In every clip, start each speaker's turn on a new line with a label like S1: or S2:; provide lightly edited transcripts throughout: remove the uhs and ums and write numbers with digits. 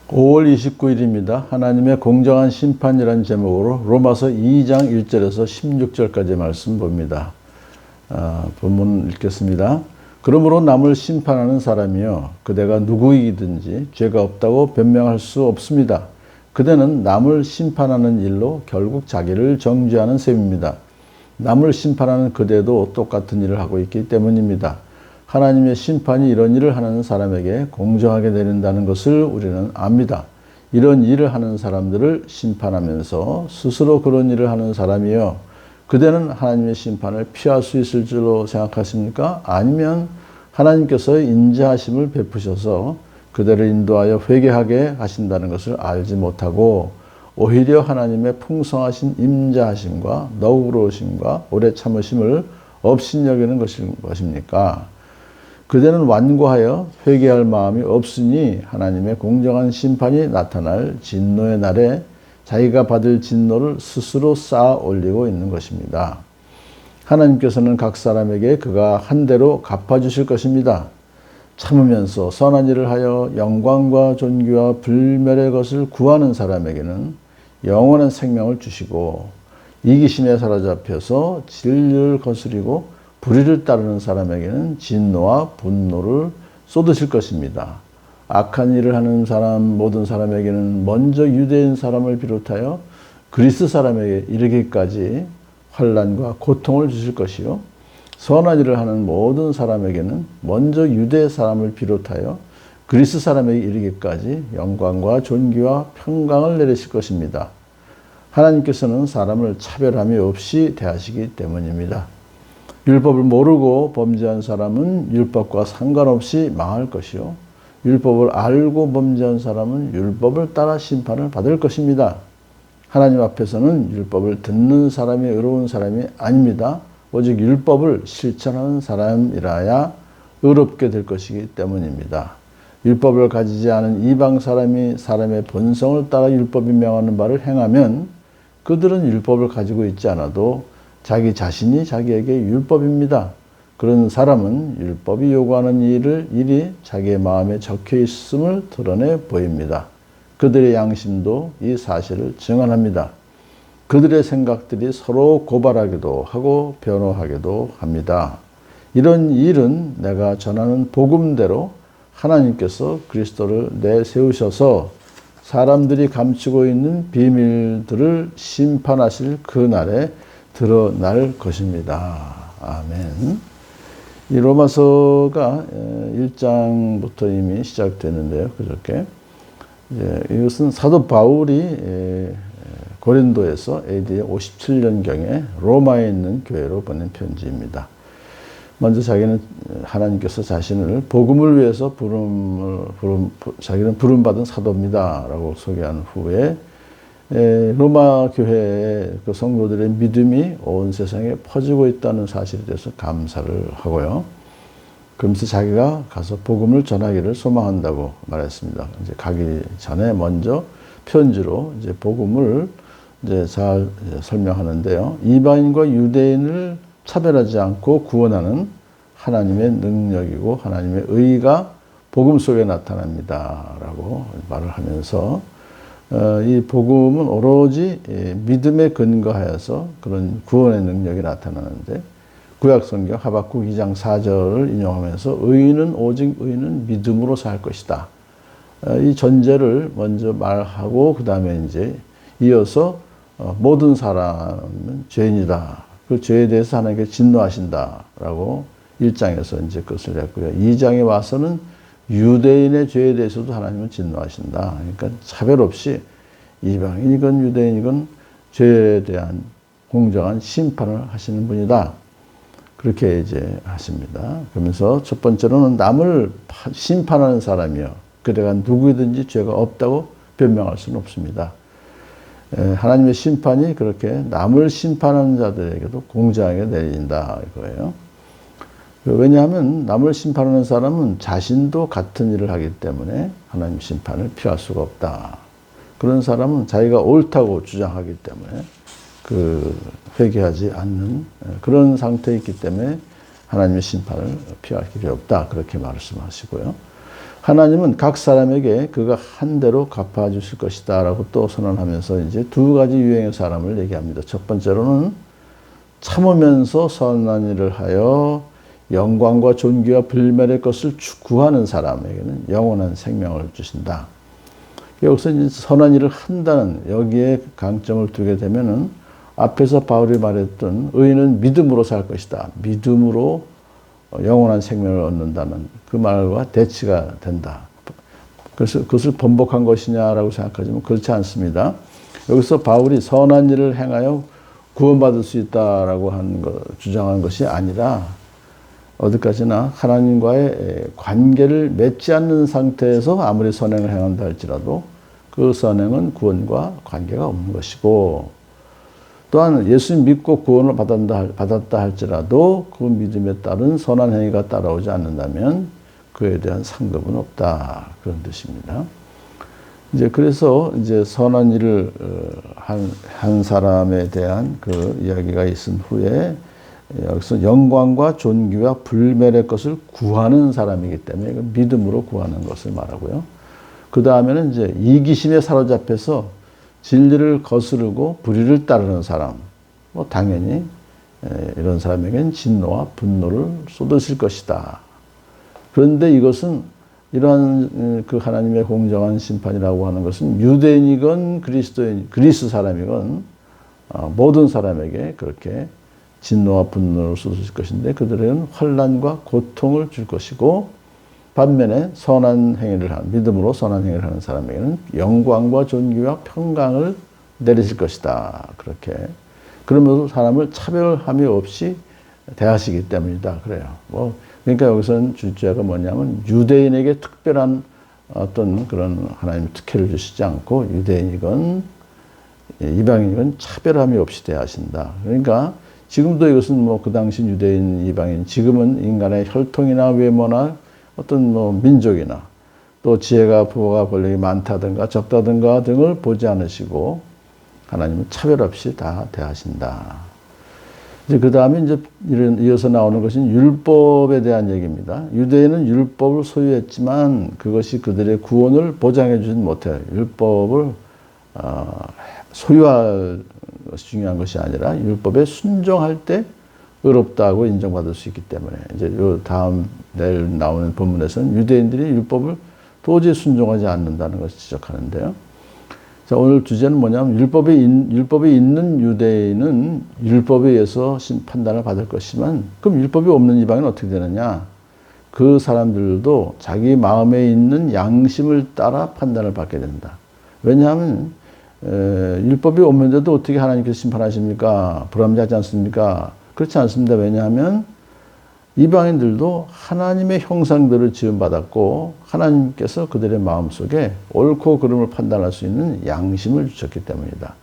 S1: 5월 29일입니다. 하나님의 공정한 심판이라는 제목으로 로마서 2장 1절에서 16절까지 말씀 봅니다. 본문 읽겠습니다. 그러므로 남을 심판하는 사람이여 그대가 누구이든지 죄가 없다고 변명할 수 없습니다. 그대는 남을 심판하는 일로 결국 자기를 정죄하는 셈입니다. 남을 심판하는 그대도 똑같은 일을 하고 있기 때문입니다. 하나님의 심판이 이런 일을 하는 사람에게 공정하게 내린다는 것을 우리는 압니다. 이런 일을 하는 사람들을 심판하면서 스스로 그런 일을 하는 사람이요. 그대는 하나님의 심판을 피할 수 있을 줄로 생각하십니까? 아니면 하나님께서 인자하심을 베푸셔서 그대를 인도하여 회개하게 하신다는 것을 알지 못하고 오히려 하나님의 풍성하신 인자하심과 너그러우심과 오래 참으심을 업신여기는 것입니까? 그대는 완고하여 회개할 마음이 없으니 하나님의 공정한 심판이 나타날 진노의 날에 자기가 받을 진노를 스스로 쌓아 올리고 있는 것입니다. 하나님께서는 각 사람에게 그가 한 대로 갚아주실 것입니다. 참으면서 선한 일을 하여 영광과 존귀와 불멸의 것을 구하는 사람에게는 영원한 생명을 주시고 이기심에 사로잡혀서 진리를 거스리고 불의를 따르는 사람에게는 진노와 분노를 쏟으실 것입니다. 악한 일을 하는 사람 모든 사람에게는 먼저 유대인 사람을 비롯하여 그리스 사람에게 이르기까지 환난과 고통을 주실 것이요 선한 일을 하는 모든 사람에게는 먼저 유대 사람을 비롯하여 그리스 사람에게 이르기까지 영광과 존귀와 평강을 내리실 것입니다. 하나님께서는 사람을 차별함이 없이 대하시기 때문입니다. 율법을 모르고 범죄한 사람은 율법과 상관없이 망할 것이요 율법을 알고 범죄한 사람은 율법을 따라 심판을 받을 것입니다. 하나님 앞에서는 율법을 듣는 사람이 의로운 사람이 아닙니다. 오직 율법을 실천하는 사람이라야 의롭게 될 것이기 때문입니다. 율법을 가지지 않은 이방 사람이 사람의 본성을 따라 율법이 명하는 바를 행하면 그들은 율법을 가지고 있지 않아도 자기 자신이 자기에게 율법입니다. 그런 사람은 율법이 요구하는 일이 자기의 마음에 적혀 있음을 드러내 보입니다. 그들의 양심도 이 사실을 증언합니다. 그들의 생각들이 서로 고발하기도 하고 변호하기도 합니다. 이런 일은 내가 전하는 복음대로 하나님께서 그리스도를 내세우셔서 사람들이 감추고 있는 비밀들을 심판하실 그날에 드러날 것입니다. 아멘. 이 로마서가 1장부터 이미 시작되는데요. 그렇게 이것은 사도 바울이 고린도에서 AD 57년경에 로마에 있는 교회로 보낸 편지입니다. 먼저 자기는 하나님께서 자신을 복음을 위해서 자기는 부름받은 사도입니다. 라고 소개한 후에 로마 교회의 그 성도들의 믿음이 온 세상에 퍼지고 있다는 사실에 대해서 감사를 하고요. 그러면서 자기가 가서 복음을 전하기를 소망한다고 말했습니다. 이제 가기 전에 먼저 편지로 이제 복음을 이제 잘 설명하는데요. 이방인과 유대인을 차별하지 않고 구원하는 하나님의 능력이고 하나님의 의가 복음 속에 나타납니다. 라고 말을 하면서 이 복음은 오로지 믿음에 근거하여서 그런 구원의 능력이 나타나는데 구약성경 하박국 2장 4절을 인용하면서 오직 의인은 믿음으로 살 것이다. 이 전제를 먼저 말하고 그 다음에 이제 이어서 모든 사람은 죄인이다. 그 죄에 대해서 하나님께 진노하신다라고 1장에서 이제 그것을 했고요. 2장에 와서는 유대인의 죄에 대해서도 하나님은 진노하신다. 그러니까 차별 없이 이방인이건 유대인이건 죄에 대한 공정한 심판을 하시는 분이다. 그렇게 이제 하십니다. 그러면서 첫 번째로는 남을 심판하는 사람이요. 그대가 누구든지 죄가 없다고 변명할 수는 없습니다. 하나님의 심판이 그렇게 남을 심판하는 자들에게도 공정하게 내린다 이거예요. 왜냐하면 남을 심판하는 사람은 자신도 같은 일을 하기 때문에 하나님 심판을 피할 수가 없다. 그런 사람은 자기가 옳다고 주장하기 때문에 회개하지 않는 그런 상태에 있기 때문에 하나님의 심판을 피할 길이 없다. 그렇게 말씀하시고요. 하나님은 각 사람에게 그가 한 대로 갚아주실 것이다 라고 또 선언하면서 이제 두 가지 유형의 사람을 얘기합니다. 첫 번째로는 참으면서 선한 일을 하여 영광과 존귀와 불멸의 것을 구하는 사람에게는 영원한 생명을 주신다. 여기서 이제 선한 일을 한다는 여기에 강점을 두게 되면은 앞에서 바울이 말했던 의인은 믿음으로 살 것이다. 믿음으로 영원한 생명을 얻는다는 그 말과 대치가 된다. 그래서 그것을 번복한 것이냐라고 생각하지만 그렇지 않습니다. 여기서 바울이 선한 일을 행하여 구원받을 수 있다라고 주장한 것이 아니라 어디까지나 하나님과의 관계를 맺지 않는 상태에서 아무리 선행을 행한다 할지라도 그 선행은 구원과 관계가 없는 것이고, 또한 예수님 믿고 구원을 받았다 할지라도 그 믿음에 따른 선한 행위가 따라오지 않는다면 그에 대한 상급은 없다, 그런 뜻입니다. 이제 그래서 이제 선한 일을 한 사람에 대한 그 이야기가 있은 후에 여기서 영광과 존귀와 불멸의 것을 구하는 사람이기 때문에 믿음으로 구하는 것을 말하고요. 그 다음에는 이제 이기심에 사로잡혀서 진리를 거스르고 불의를 따르는 사람, 뭐 당연히 이런 사람에게는 진노와 분노를 쏟으실 것이다. 그런데 이것은 이러한 그 하나님의 공정한 심판이라고 하는 것은 유대인이건 그리스 사람이건 모든 사람에게 그렇게 진노와 분노를 쏟으실 것인데 그들에게는 환난과 고통을 줄 것이고, 반면에 선한 행위를 믿음으로 선한 행위를 하는 사람에게는 영광과 존귀와 평강을 내리실 것이다. 그렇게 그러면서 사람을 차별함이 없이 대하시기 때문이다. 그래요. 그러니까 여기서는 주제가 뭐냐면 유대인에게 특별한 어떤 그런 하나님의 특혜를 주시지 않고 유대인이건 이방인이건 차별함이 없이 대하신다. 그러니까 지금도 이것은 그 당시 유대인, 이방인, 지금은 인간의 혈통이나 외모나 어떤 민족이나 또 지혜가 부와 권력이 많다든가 적다든가 등을 보지 않으시고 하나님은 차별 없이 다 대하신다. 이제 그 다음에 이제 이어서 나오는 것은 율법에 대한 얘기입니다. 유대인은 율법을 소유했지만 그것이 그들의 구원을 보장해 주진 못해요. 율법을 소유할 것이 중요한 것이 아니라 율법에 순종할 때 의롭다고 인정받을 수 있기 때문에 이제 요 다음 내일 나오는 본문에서는 유대인들이 율법을 도저히 순종하지 않는다는 것을 지적하는데요. 자, 오늘 주제는 뭐냐면 율법이 있는 유대인은 율법에 의해서 판단을 받을 것이지만 그럼 율법이 없는 이방인은 어떻게 되느냐? 그 사람들도 자기 마음에 있는 양심을 따라 판단을 받게 된다. 왜냐하면 율법이 없는데도 어떻게 하나님께서 심판하십니까? 불합리하지 않습니까? 그렇지 않습니다. 왜냐하면 이방인들도 하나님의 형상들을 지음받았고 하나님께서 그들의 마음속에 옳고 그름을 판단할 수 있는 양심을 주셨기 때문이다.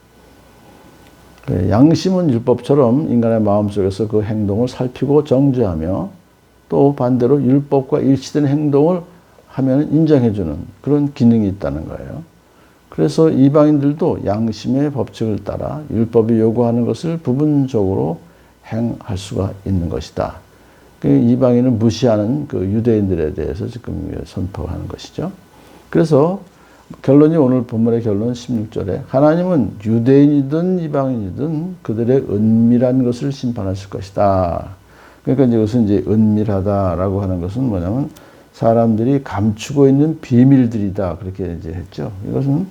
S1: 양심은 율법처럼 인간의 마음속에서 그 행동을 살피고 정죄하며 또 반대로 율법과 일치된 행동을 하면 인정해주는 그런 기능이 있다는 거예요. 그래서 이방인들도 양심의 법칙을 따라 율법이 요구하는 것을 부분적으로 행할 수가 있는 것이다. 이방인을 무시하는 그 유대인들에 대해서 지금 선포하는 것이죠. 그래서 결론이 오늘 본문의 결론 16절에 하나님은 유대인이든 이방인이든 그들의 은밀한 것을 심판하실 것이다. 그러니까 이것은 이제 은밀하다라고 하는 것은 뭐냐면 사람들이 감추고 있는 비밀들이다. 그렇게 이제 했죠. 이것은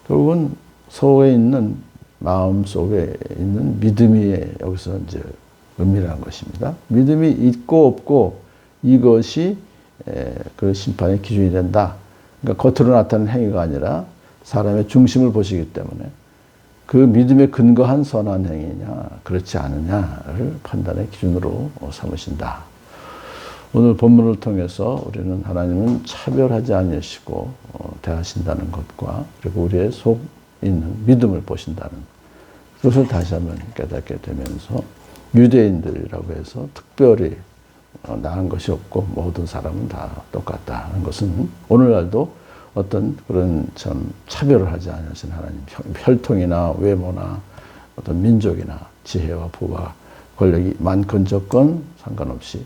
S1: 결국은 속에 있는 마음 속에 있는 믿음이 여기서 이제 은밀한 것입니다. 믿음이 있고 없고 이것이 그 심판의 기준이 된다. 그러니까 겉으로 나타나는 행위가 아니라 사람의 중심을 보시기 때문에 그 믿음에 근거한 선한 행위냐 그렇지 않느냐를 판단의 기준으로 삼으신다. 오늘 본문을 통해서 우리는 하나님은 차별하지 않으시고 대하신다는 것과 그리고 우리의 속 있는 믿음을 보신다는 그것을 다시 한번 깨닫게 되면서 유대인들이라고 해서 특별히 나은 것이 없고 모든 사람은 다 똑같다는 것은 오늘날도 어떤 그런 참 차별을 하지 않으신 하나님, 혈통이나 외모나 어떤 민족이나 지혜와 부와 권력이 많건 적건 상관없이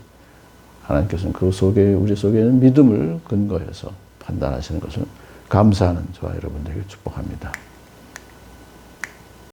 S1: 하나님께서는 그 속에 우리 속에는 믿음을 근거해서 판단하시는 것을 감사하는 저와 여러분 되길 축복합니다.